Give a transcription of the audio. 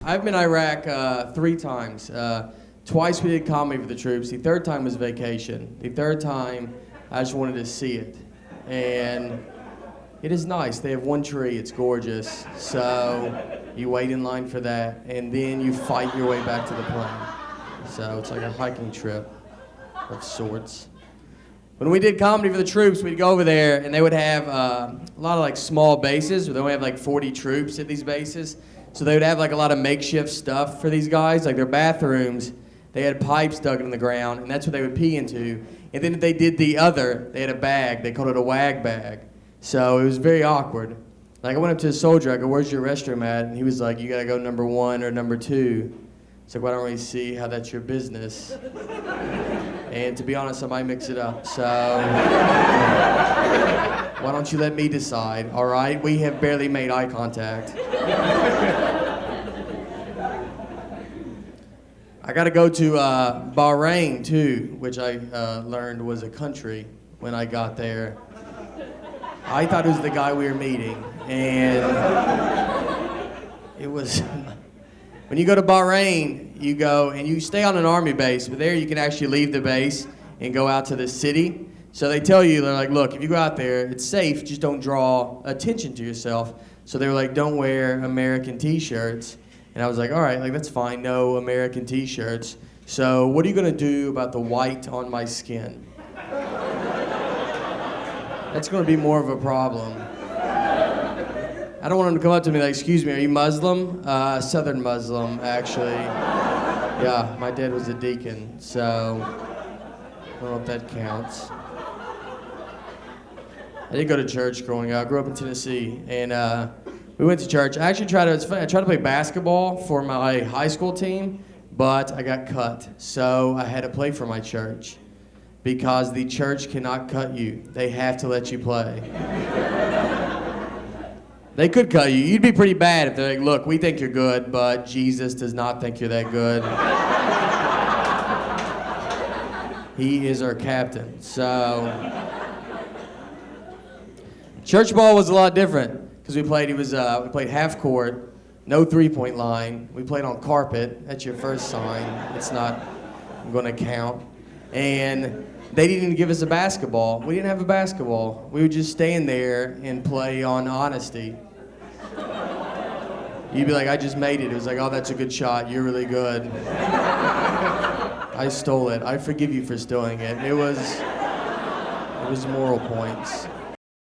I've been to Iraq 3 times. Twice we did comedy for the troops. The third time was vacation. The third time, I just wanted to see it. And it is nice. They have one tree. It's gorgeous. So you wait in line for that, and then you fight your way back to the plane. So it's like a hiking trip of sorts. When we did comedy for the troops, we'd go over there, and they would have a lot of like small bases, where they only have like 40 troops at these bases. So they would have like a lot of makeshift stuff for these guys, like their bathrooms. They had pipes dug in the ground, and that's what they would pee into. And then if they did the other, they had a bag. They called it a wag bag. So it was very awkward. Like I went up to a soldier, I go, "Where's your restroom at?" And he was like, "You gotta go number 1 or number 2. It's like, well, I don't really see how that's your business. And to be honest, I might mix it up. So why don't you let me decide, all right? We have barely made eye contact. I got to go to Bahrain, too, which I learned was a country when I got there. I thought it was the guy we were meeting, and it was... When you go to Bahrain, you go and you stay on an army base, but there you can actually leave the base and go out to the city. So they tell you, they're like, look, if you go out there, it's safe, just don't draw attention to yourself. So they were like, don't wear American t-shirts. And I was like, all right, like that's fine, no American t-shirts. So what are you gonna do about the white on my skin? That's gonna be more of a problem. I don't want him to come up to me like, excuse me, are you Muslim? Southern Muslim, actually. Yeah, my dad was a deacon, so I don't know if that counts. I did go to church growing up. I grew up in Tennessee, and we went to church. I actually tried to play basketball for my high school team, but I got cut, so I had to play for my church because the church cannot cut you. They have to let you play. They could cut you. You'd be pretty bad if they're like, look, we think you're good, but Jesus does not think you're that good. He is our captain. So, church ball was a lot different because we played half court, no 3-point line. We played on carpet. That's your first sign. It's not going to count. And they didn't even give us a basketball. We didn't have a basketball. We would just stand there and play on honesty. You'd be like, I just made it. It was like, oh, that's a good shot. You're really good. I stole it. I forgive you for stealing it. It was moral points.